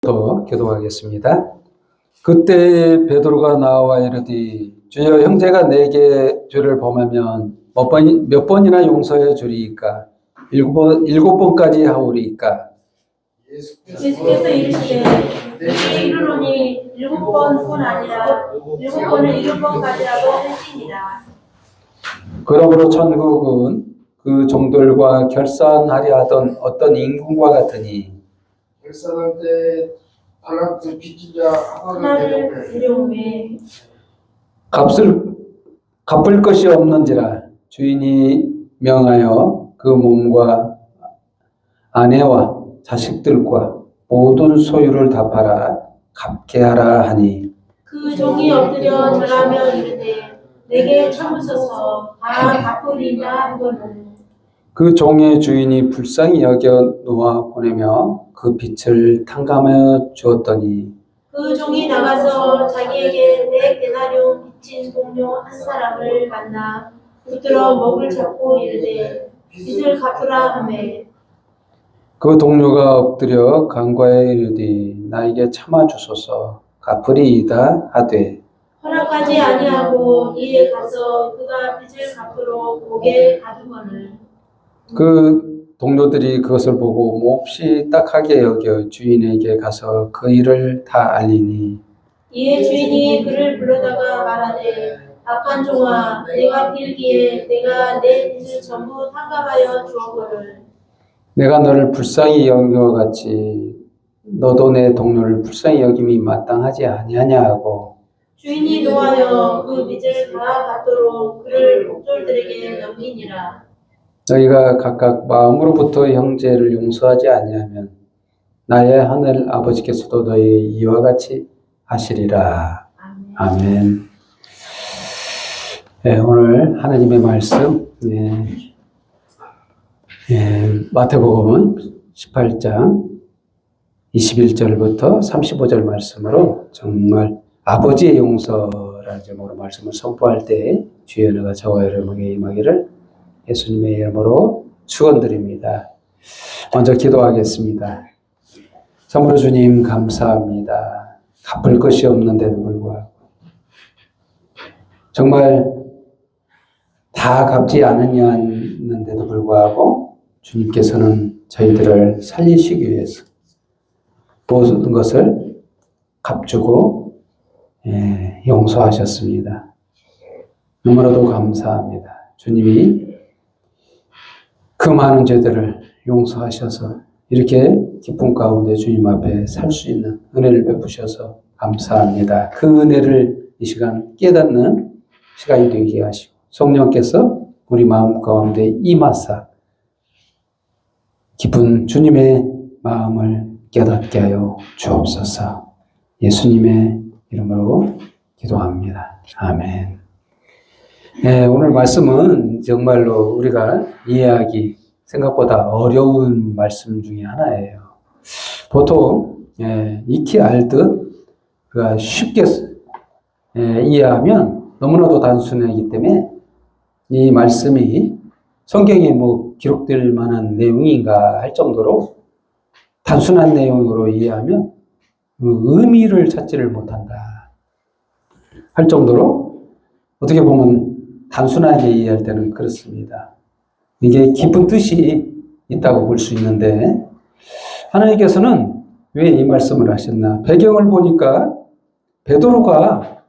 더 기도하겠습니다. 그때 베드로가 나와 이르되 주여 형제가 내게 죄를 범하면 몇 번이나 용서해 주리이까? 일곱 번까지 하오리이까? 예수께서 이르시되 내게 이르노니 7번뿐 아니라 7번을 7번까지라도 할지니라. 그러므로 천국은 그 종들과 결산하려 하던 어떤 임금과 같으니 결산할 때 달란트 빚진 자 하나를 데려오매 갚을 것이 없는지라 주인이 명하여 그 몸과 아내와 자식들과 모든 소유를 다 팔아 갚게 하라 하니 그 종이 엎드려 절하며 이르되 내게 참으소서 다 갚으리라 하거늘 그 종의 주인이 불쌍히 여겨 놓아 보내며 그 빚을 탕감하여 주었더니 그 종이 나가서 자기에게 4데나리온 빚진 동료 한 사람을 만나 붙들어 목을 잡고 이르되 빚을 갚으라 하매 그 동료가 엎드려 간과에 이르되 나에게 참아 주소서 갚으리이다 하되 허락하지 아니하고 이에 가서 그가 빚을 갚으러 목에 가두거늘 그 동료들이 그것을 보고 몹시 딱하게 여겨 주인에게 가서 그 일을 다 알리니 이에 주인이 그를 불러다가 말하되 악한 종아 내가 빌기에 내가 내 빚을 전부 탕감하여 주었거늘 내가 너를 불쌍히 여겨같이 너도 내 동료를 불쌍히 여김이 마땅하지 아니하냐 하고 주인이 노하여 그 빚을 다 갚도록 그를 목졸들에게 넘기니라. 너희가 각각 마음으로부터 형제를 용서하지 아니하면 나의 하늘 아버지께서도 너희 이와 같이 하시리라. 아멘. 네, 오늘 하나님의 말씀 마태복음 18장 21절부터 35절 말씀으로 정말 아버지의 용서라는 제목으로 말씀을 선포할 때 주의 은혜가 저와 여러분에게 임하기를 예수님의 이름으로 축원드립니다. 먼저 기도하겠습니다. 참으로 주님 감사합니다. 갚을 것이 없는데도 불구하고 정말 다 갚지 않았는데도 불구하고 주님께서는 저희들을 살리시기 위해서 모든 것을 갚주고 용서하셨습니다. 너무나도 감사합니다. 주님이 그 많은 죄들을 용서하셔서 이렇게 기쁨 가운데 주님 앞에 살 수 있는 은혜를 베푸셔서 감사합니다. 그 은혜를 이 시간 깨닫는 시간이 되게 하시고 성령께서 우리 마음 가운데 임하사 깊은 주님의 마음을 깨닫게 하여 주옵소서. 예수님의 이름으로 기도합니다. 아멘. 네, 오늘 말씀은 정말로 우리가 이해하기 생각보다 어려운 말씀 중에 하나예요. 보통 익히 알듯 우리가 쉽게 이해하면 너무나도 단순하기 때문에 이 말씀이 성경에 기록될 만한 내용인가 할 정도로 단순한 내용으로 이해하면 의미를 찾지를 못한다 할 정도로 어떻게 보면 단순하게 이해할 때는 그렇습니다. 이게 깊은 뜻이 있다고 볼 수 있는데 하나님께서는 왜 이 말씀을 하셨나? 배경을 보니까 베드로가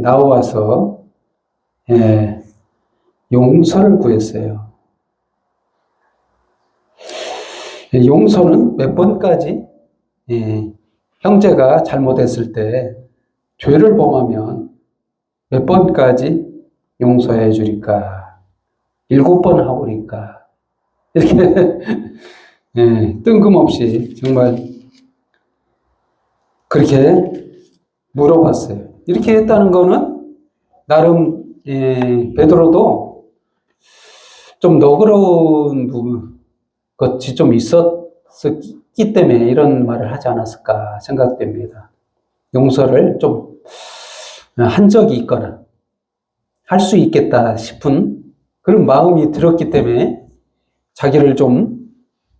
나와서 용서를 구했어요. 용서는 몇 번까지 형제가 잘못했을 때 죄를 범하면 몇 번까지 용서해 주리까? 7번 하오리까? 이렇게 뜬금없이 정말 그렇게 물어봤어요. 이렇게 했다는 거는 나름 베드로도 좀 너그러운 것이 좀 있었기 때문에 이런 말을 하지 않았을까 생각됩니다. 용서를 좀 한 적이 있거나 할 수 있겠다 싶은 그런 마음이 들었기 때문에 자기를 좀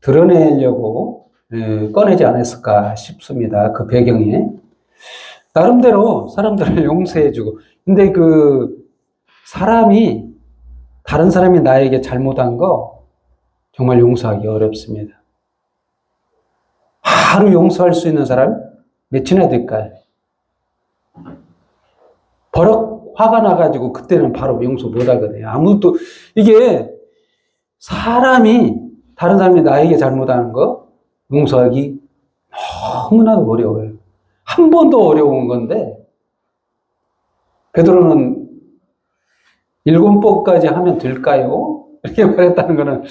드러내려고 꺼내지 않았을까 싶습니다. 그 배경에. 나름대로 사람들을 용서해주고. 근데 다른 사람이 나에게 잘못한 거 정말 용서하기 어렵습니다. 하루 용서할 수 있는 사람 몇이나 될까요? 버럭 화가 나가지고 그때는 바로 용서 못 하거든요. 아무도, 이게 다른 사람이 나에게 잘못하는 거 용서하기 너무나도 어려워요. 한 번도 어려운 건데, 베드로는 7번까지 하면 될까요? 이렇게 말했다는 거는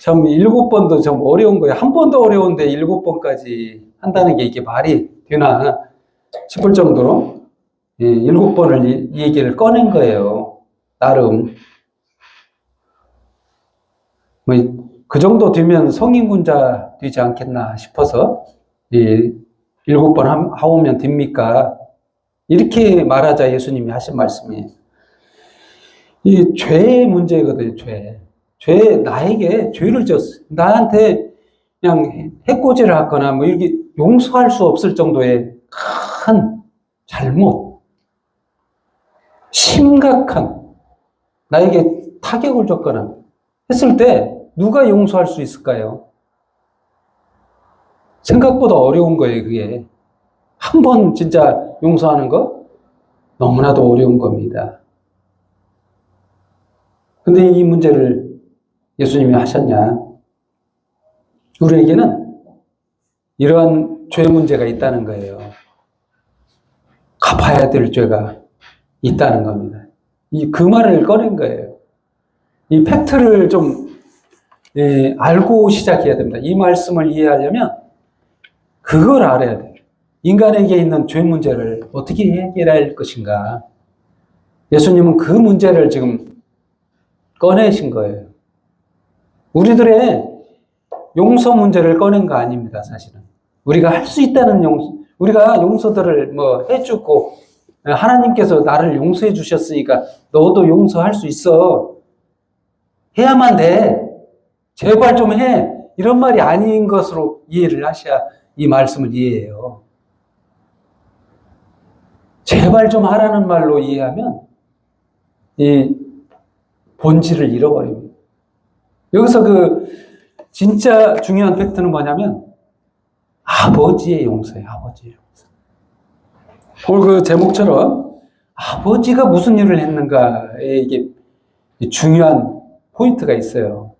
참 7번도 좀 어려운 거예요. 한 번도 어려운데 7번까지 한다는 게 이게 말이 되나 싶을 정도로 7번을 이 얘기를 꺼낸 거예요. 나름. 뭐 그 정도 되면 성인군자 되지 않겠나 싶어서 7번 하오면 됩니까? 이렇게 말하자 예수님이 하신 말씀이에요. 이 죄의 문제거든요, 나에게 죄를 졌어. 나한테 그냥 해코지를 하거나 뭐 이렇게 용서할 수 없을 정도의 큰 잘못, 심각한 나에게 타격을 줬거나 했을 때 누가 용서할 수 있을까요? 생각보다 어려운 거예요, 그게. 한 번 진짜 용서하는 거 너무나도 어려운 겁니다. 근데 이 문제를 예수님이 하셨냐? 우리에게는 이러한 죄 문제가 있다는 거예요. 갚아야 될 죄가 있다는 겁니다. 그 말을 꺼낸 거예요. 이 팩트를 좀 알고 시작해야 됩니다. 이 말씀을 이해하려면 그걸 알아야 돼요. 인간에게 있는 죄 문제를 어떻게 해결할 것인가. 예수님은 그 문제를 지금 꺼내신 거예요. 우리들의 용서 문제를 꺼낸 거 아닙니다, 사실은. 우리가 할 수 있다는 우리가 용서들을 해주고, 하나님께서 나를 용서해 주셨으니까 너도 용서할 수 있어. 해야만 돼. 제발 좀 해. 이런 말이 아닌 것으로 이해를 하셔야 이 말씀을 이해해요. 제발 좀 하라는 말로 이해하면 이 본질을 잃어버립니다. 여기서 진짜 중요한 팩트는 뭐냐면 아버지의 용서예요. 아버지의 용서. 오늘 제목처럼 아버지가 무슨 일을 했는가에 이게 중요한 포인트가 있어요.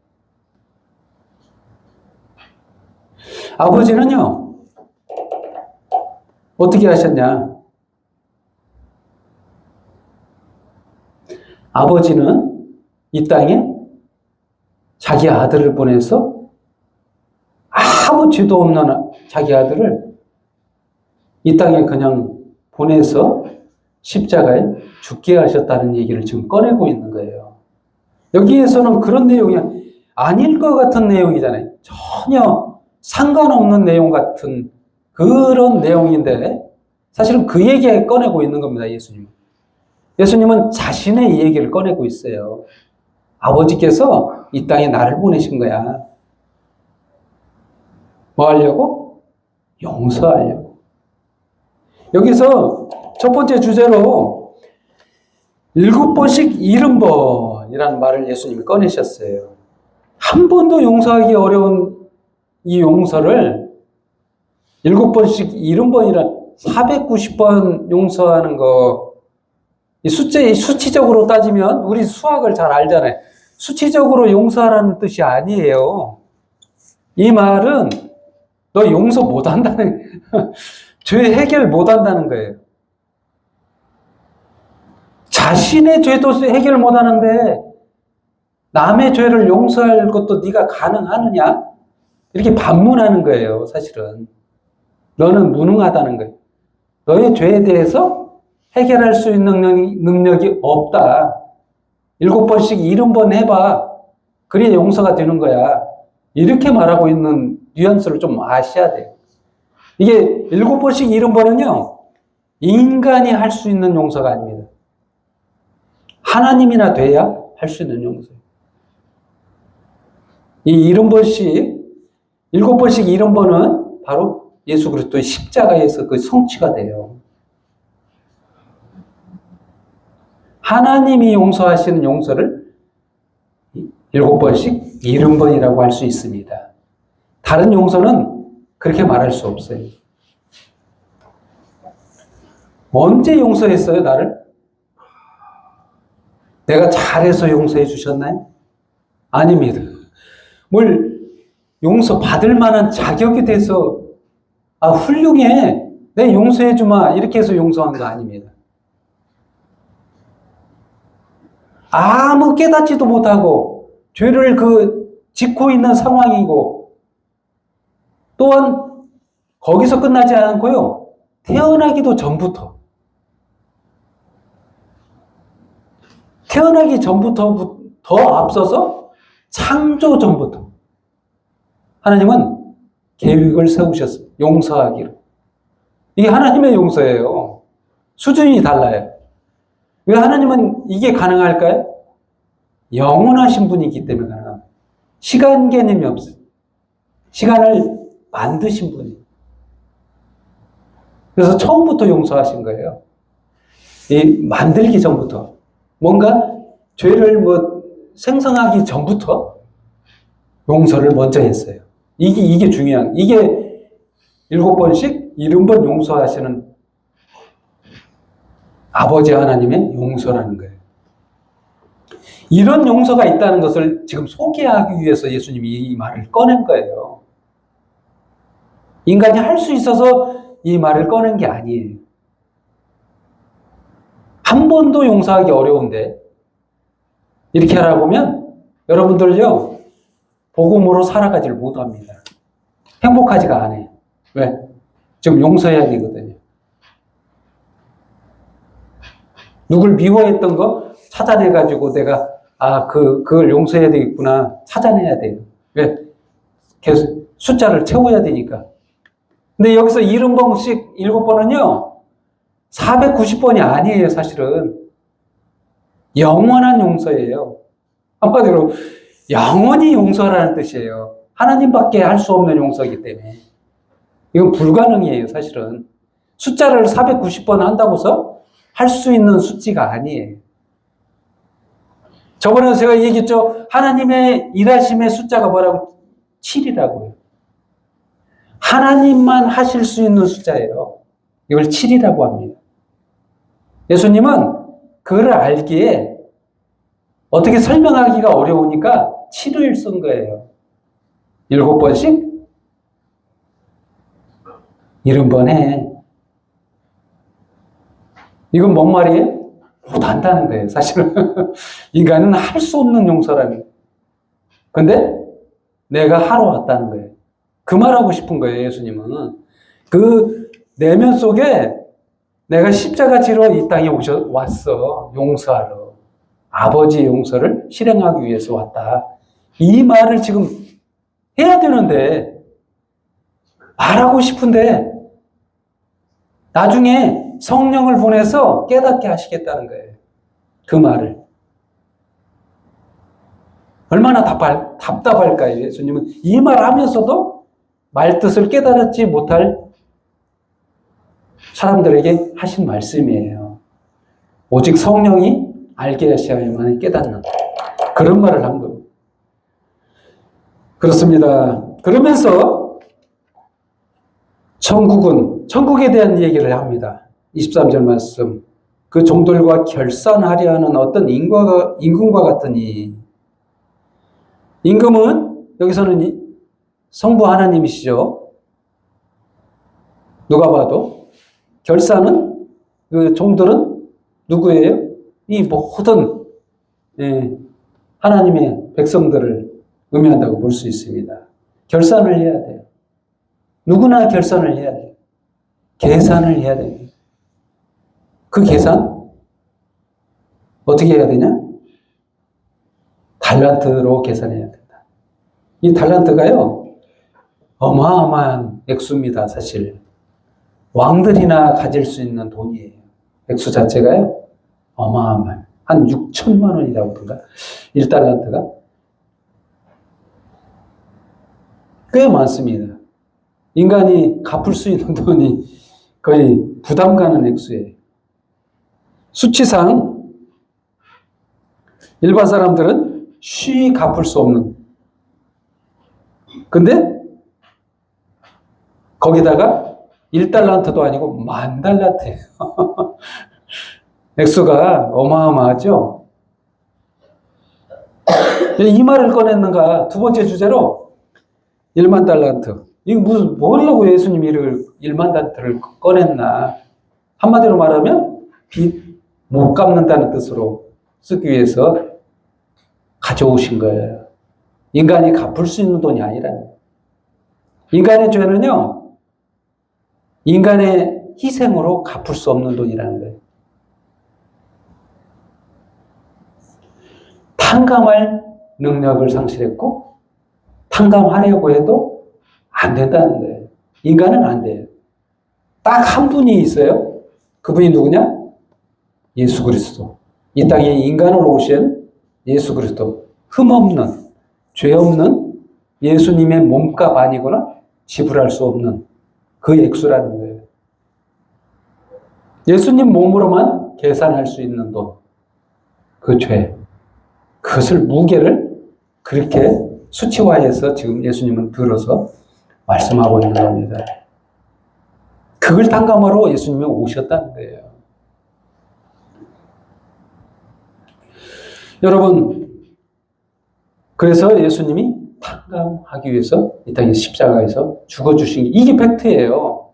아버지는요, 어떻게 하셨냐? 아버지는 이 땅에 자기 아들을 보내서 아무 죄도 없는 자기 아들을 이 땅에 그냥 보내서 십자가에 죽게 하셨다는 얘기를 지금 꺼내고 있는 거예요. 여기에서는 그런 내용이 아닐 것 같은 내용이잖아요. 전혀 상관없는 내용 같은 그런 내용인데 사실은 그 얘기에 꺼내고 있는 겁니다. 예수님은 자신의 이 얘기를 꺼내고 있어요. 아버지께서 이 땅에 나를 보내신 거야. 뭐 하려고? 용서하려고. 여기서 첫 번째 주제로 7번씩 70번이라는 말을 예수님이 꺼내셨어요. 한 번도 용서하기 어려운 이 용서를 7번씩 70번이란 490번 용서하는 거, 수치적으로 따지면 우리 수학을 잘 알잖아요. 수치적으로 용서하라는 뜻이 아니에요. 이 말은 너 용서 못한다는, 죄 해결 못한다는 거예요. 자신의 죄도 해결 못하는데 남의 죄를 용서할 것도 네가 가능하느냐? 이렇게 반문하는 거예요, 사실은. 너는 무능하다는 거예요. 너의 죄에 대해서 해결할 수 있는 능력이 없다. 7번씩 70번 해봐. 그래야 용서가 되는 거야. 이렇게 말하고 있는 뉘앙스를 좀 아셔야 돼요. 이게 7번씩 70번은요, 인간이 할 수 있는 용서가 아닙니다. 하나님이나 돼야 할 수 있는 용서예요. 이 70번씩 7번씩 70번은 바로 예수 그리스도의 십자가에서 그 성취가 돼요. 하나님이 용서하시는 용서를 7번씩 70번이라고 할 수 있습니다. 다른 용서는 그렇게 말할 수 없어요. 언제 용서했어요, 나를? 내가 잘해서 용서해 주셨나요? 아닙니다. 뭘 용서받을 만한 자격이 돼서 훌륭해, 내 용서해 주마 이렇게 해서 용서한 거 아닙니다. 아무 깨닫지도 못하고 죄를 짓고 있는 상황이고, 또한 거기서 끝나지 않고요, 태어나기도 전부터, 태어나기 전부터 더 앞서서 창조 전부터 하나님은 계획을 세우셨어요. 용서하기로. 이게 하나님의 용서예요. 수준이 달라요. 왜 하나님은 이게 가능할까요? 영원하신 분이기 때문에 가능합니다. 시간 개념이 없어요. 시간을 만드신 분이에요. 그래서 처음부터 용서하신 거예요. 이 만들기 전부터. 뭔가 죄를 생성하기 전부터 용서를 먼저 했어요. 이게 중요한, 이게 7번씩 70번 용서하시는 아버지 하나님의 용서라는 거예요. 이런 용서가 있다는 것을 지금 소개하기 위해서 예수님이 이 말을 꺼낸 거예요. 인간이 할 수 있어서 이 말을 꺼낸 게 아니에요. 한 번도 용서하기 어려운데 이렇게 하라 보면 여러분들요, 복음으로 살아가지를 못합니다. 행복하지가 않아요. 왜? 지금 용서해야 되거든요. 누굴 미워했던 거 찾아내가지고 내가 그걸 용서해야 되겠구나 찾아내야 돼요. 왜? 계속 숫자를 채워야 되니까. 근데 여기서 70번씩 7번은요 490번이 아니에요. 사실은 영원한 용서예요. 한마디로 영원히 용서라는 뜻이에요. 하나님밖에 할 수 없는 용서이기 때문에 이건 불가능이에요. 사실은 숫자를 490번 한다고 해서 할 수 있는 수치가 아니에요. 저번에 제가 얘기했죠. 하나님의 일하심의 숫자가 뭐라고? 7이라고요. 하나님만 하실 수 있는 숫자예요. 이걸 7이라고 합니다. 예수님은 그걸 알기에 어떻게 설명하기가 어려우니까 7을 쓴 거예요. 7번씩 70번 해. 이건 뭔 말이에요? 못한다는 거예요. 사실은 인간은 할 수 없는 용서라는 거예요. 근데 내가 하러 왔다는 거예요. 그 말하고 싶은 거예요. 예수님은 그 내면 속에 내가 십자가 지러 이 땅에 왔어. 용서하러. 아버지의 용서를 실행하기 위해서 왔다. 이 말을 지금 해야 되는데 말하고 싶은데 나중에 성령을 보내서 깨닫게 하시겠다는 거예요. 그 말을. 얼마나 답답할까요? 예수님은 이 말 하면서도 말뜻을 깨달았지 못할 사람들에게 하신 말씀이에요. 오직 성령이 알게 하셔야만 깨닫는 그런 말을 한 겁니다. 그렇습니다. 그러면서 천국에 대한 얘기를 합니다. 23절 말씀. 그 종들과 결산하려 하는 어떤 임금과 같으니. 임금은 여기서는 성부 하나님이시죠. 누가 봐도. 결산은 그 종들은 누구예요? 이 모든 하나님의 백성들을 의미한다고 볼 수 있습니다. 결산을 해야 돼요. 누구나 결산을 해야 돼요. 계산을 해야 돼요. 그 계산 어떻게 해야 되냐? 달란트로 계산해야 된다. 이 달란트가요 어마어마한 액수입니다. 사실 왕들이나 가질 수 있는 돈이에요. 액수 자체가요 어마어마한 한 6천만 원이라고 하던가 1달란트가. 꽤 많습니다. 인간이 갚을 수 있는 돈이 거의 부담 가는 액수예요. 수치상 일반 사람들은 쉬이 갚을 수 없는. 근데 거기다가 1달란트도 아니고 10,000달란트예요. 액수가 어마어마하죠. 이 말을 꺼냈는가? 두 번째 주제로 10,000달란트. 이거 무슨 뭐라고 예수님이 이를 10,000달란트를 꺼냈나? 한마디로 말하면 빚 못 갚는다는 뜻으로 쓰기 위해서 가져오신 거예요. 인간이 갚을 수 있는 돈이 아니라. 인간의 죄는요, 인간의 희생으로 갚을 수 없는 돈이라는 거예요. 탕감할 능력을 상실했고, 탕감하려고 해도 안 된다는 거예요. 인간은 안 돼요. 딱 한 분이 있어요. 그분이 누구냐? 예수 그리스도. 이 땅에 인간으로 오신 예수 그리스도. 흠없는, 죄 없는 예수님의 몸값 아니거나 지불할 수 없는 그 액수라는 거예요. 예수님 몸으로만 계산할 수 있는 돈, 그 죄, 그것을 무게를 그렇게 수치화해서 지금 예수님은 들어서 말씀하고 있는 겁니다. 그걸 탕감하러 예수님이 오셨다는 거예요. 여러분, 그래서 예수님이 탕감하기 위해서 이 땅에 십자가에서 죽어주신 게 이게 팩트예요.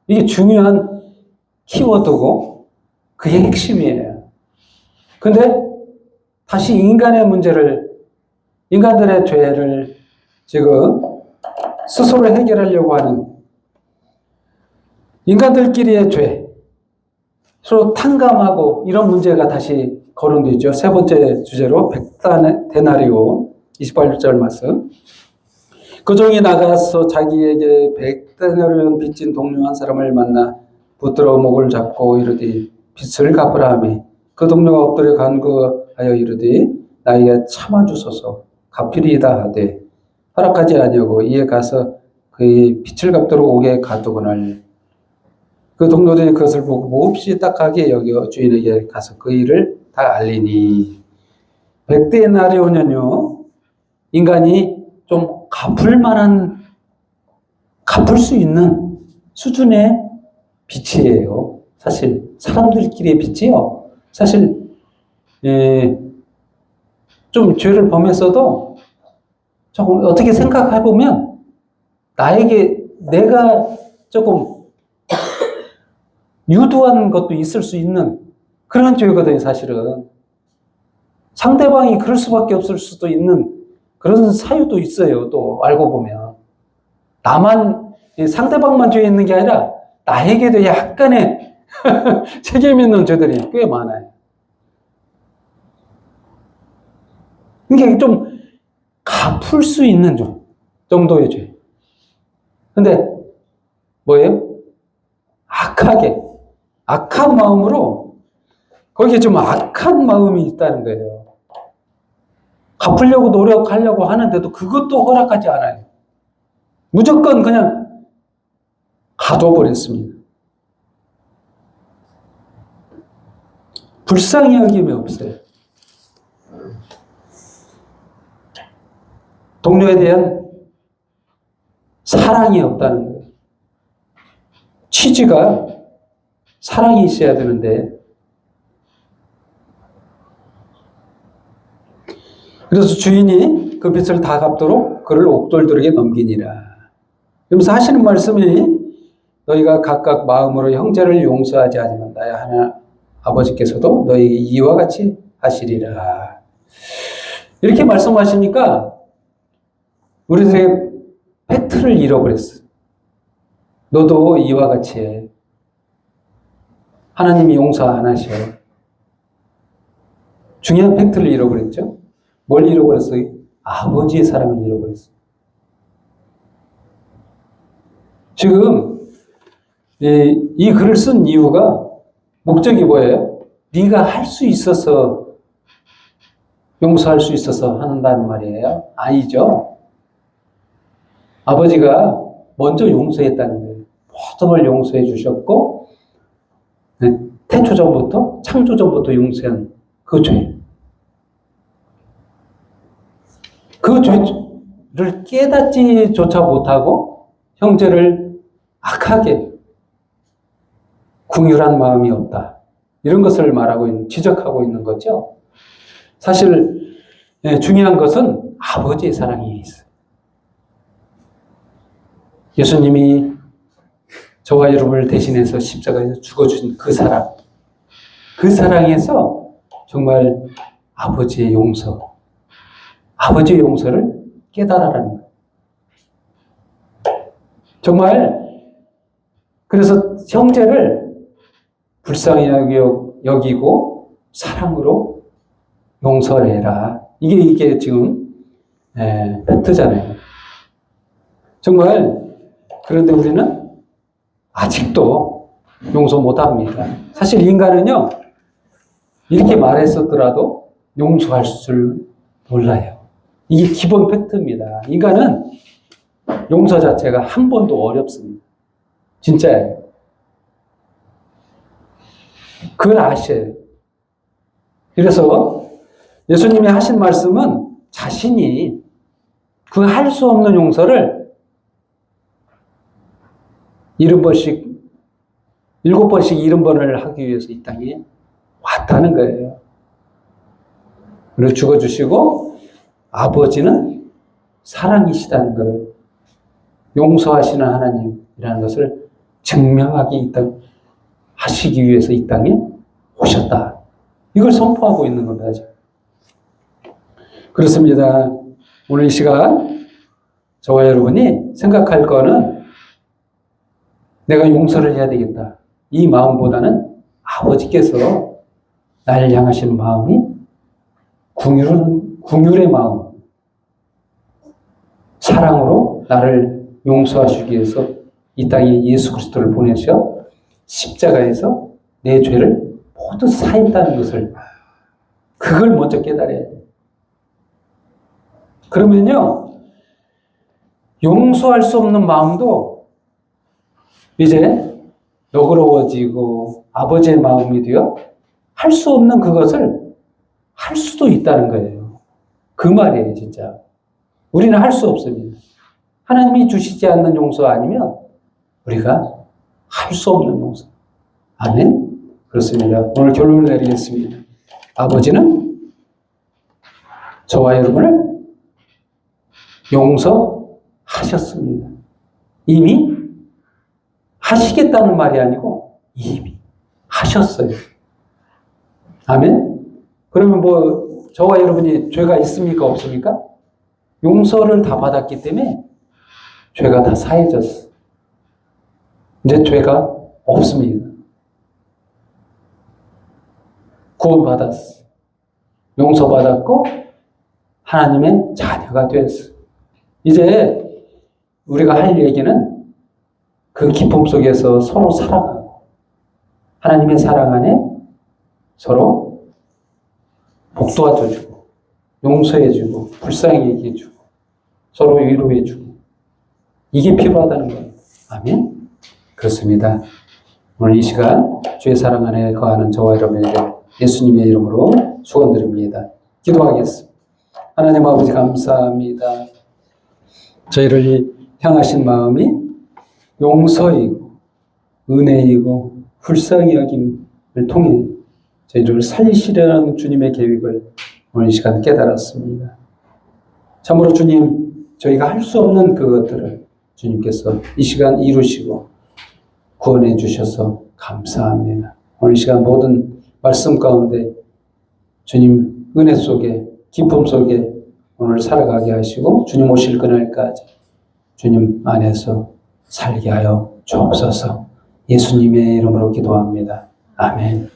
이게 중요한 키워드고 그게 핵심이에요. 근데 다시 인간의 문제를, 인간들의 죄를 지금 스스로 해결하려고 하는 인간들끼리의 죄, 서로 탕감하고 이런 문제가 다시 거론되어 있죠. 세 번째 주제로 백데나리온 28절 말씀. 그 종이 나가서 자기에게 100데나리온 빚진 동료 한 사람을 만나 붙들어 목을 잡고 이르되 빚을 갚으라 하매 그 동료가 엎드려 간구하여 이르되 나에게 참아주소서 갚으리이다 하되 허락하지 아니하고 이에 가서 그의 빚을 갚도록 오게 가두거늘 그 동료들이 그것을 보고 몹시 딱하게 여겨 주인에게 가서 그 일을 다 알리니 100데나리온은요 인간이 좀 갚을 만한 갚을 수 있는 수준의 빚이에요. 사실 사람들끼리의 빚이요. 사실 좀 죄를 범했어도 조금 어떻게 생각해 보면 나에게 내가 조금 유도한 것도 있을 수 있는 그런 죄거든요. 사실은 상대방이 그럴 수밖에 없을 수도 있는 그런 사유도 있어요. 또 알고 보면 나만 상대방만 죄 있는 게 아니라 나에게도 약간의 책임 있는 죄들이 꽤 많아요. 이게 좀 갚을 수 있는 정도의 죄. 근데 뭐예요? 악한 마음으로 거기에 좀 악한 마음이 있다는 거예요. 갚으려고 노력하려고 하는데도 그것도 허락하지 않아요. 무조건 그냥 가둬버렸습니다. 불쌍히 여김이 없어요. 동료에 대한 사랑이 없다는 거예요. 취지가 사랑이 있어야 되는데 그래서 주인이 그 빚을 다 갚도록 그를 옥돌들에게 넘기니라. 그러면서 하시는 말씀이 너희가 각각 마음으로 형제를 용서하지 않으면 나의 하나님 아버지께서도 너희에게 이와 같이 하시리라. 이렇게 말씀하시니까 우리들의 팩트를 잃어버렸어. 너도 이와 같이 해. 하나님이 용서 안 하셔. 중요한 팩트를 잃어버렸죠. 뭘 잃어버렸어요? 아버지의 사랑을 잃어버렸어요. 지금 이 글을 쓴 이유가 목적이 뭐예요? 네가 할 수 있어서 용서할 수 있어서 한다는 말이에요? 아니죠. 아버지가 먼저 용서했다는 거예요. 모든 걸 용서해 주셨고, 태초 전부터, 창조 전부터 용서한 그 죄. 그 죄를 깨닫지조차 못하고 형제를 악하게 긍휼한 마음이 없다. 이런 것을 말하고 지적하고 있는 거죠. 사실 중요한 것은 아버지의 사랑이 있어요. 예수님이 저와 여러분을 대신해서 십자가에서 죽어주신 그 사랑, 그 사랑에서 정말 아버지의 용서, 아버지의 용서를 깨달아라는 거예요. 정말 그래서 형제를 불쌍히 여기고 사랑으로 용서를 해라. 이게 지금 팩트잖아요. 정말 그런데 우리는 아직도 용서 못합니다. 사실 인간은요, 이렇게 말했었더라도 용서할 줄 몰라요. 이게 기본 팩트입니다. 인간은 용서 자체가 한 번도 어렵습니다. 진짜예요. 그걸 아셔요. 그래서 예수님이 하신 말씀은 자신이 그 할 수 없는 용서를 7번씩 70번을 하기 위해서 이 땅에 왔다는 거예요. 그리고 죽어주시고 아버지는 사랑이시다는 것을, 용서하시는 하나님이라는 것을 증명하기 하시기 위해서 이 땅에 오셨다. 이걸 선포하고 있는 겁니다. 그렇습니다. 오늘 이 시간 저와 여러분이 생각할 거는 내가 용서를 해야 되겠다. 이 마음보다는 아버지께서 나를 향하시는 마음이 긍휼의 마음, 사랑으로 나를 용서하시기 위해서 이 땅에 예수 그리스도를 보내셔 십자가에서 내 죄를 모두 사했다는 것을, 그걸 먼저 깨달아야 돼요. 그러면요, 용서할 수 없는 마음도 이제 너그러워지고 아버지의 마음이 되어 할 수 없는 그것을 할 수도 있다는 거예요. 그 말이에요, 진짜. 우리는 할 수 없습니다. 하나님이 주시지 않는 용서 아니면 우리가 할 수 없는 용서. 아멘? 그렇습니다. 오늘 결론을 내리겠습니다. 아버지는 저와 여러분을 용서하셨습니다. 이미 하시겠다는 말이 아니고 이미 하셨어요. 아멘? 그러면 저와 여러분이 죄가 있습니까? 없습니까? 용서를 다 받았기 때문에 죄가 다 사해졌어. 이제 죄가 없습니다. 구원받았어. 용서받았고 하나님의 자녀가 됐어. 이제 우리가 할 얘기는 그 기쁨 속에서 서로 사랑하고 하나님의 사랑 안에 서로 복도와줘주고 용서해주고 불쌍히 얘기해주고 서로 위로해주고, 이게 필요하다는 거예요. 아멘? 그렇습니다. 오늘 이 시간 주의 사랑 안에 거하는 저와 여러분에게 예수님의 이름으로 축원드립니다. 기도하겠습니다. 하나님 아버지 감사합니다. 저희를 향하신 마음이 용서이고 은혜이고 불쌍히 여김을 통해 저희를 살리시려는 주님의 계획을 오늘 이 시간 깨달았습니다. 참으로 주님, 저희가 할 수 없는 그것들을 주님께서 이 시간 이루시고 구원해 주셔서 감사합니다. 오늘 이 시간 모든 말씀 가운데 주님 은혜 속에 기쁨 속에 오늘 살아가게 하시고 주님 오실 그날까지 주님 안에서 살게 하여 주옵소서. 예수님의 이름으로 기도합니다. 아멘.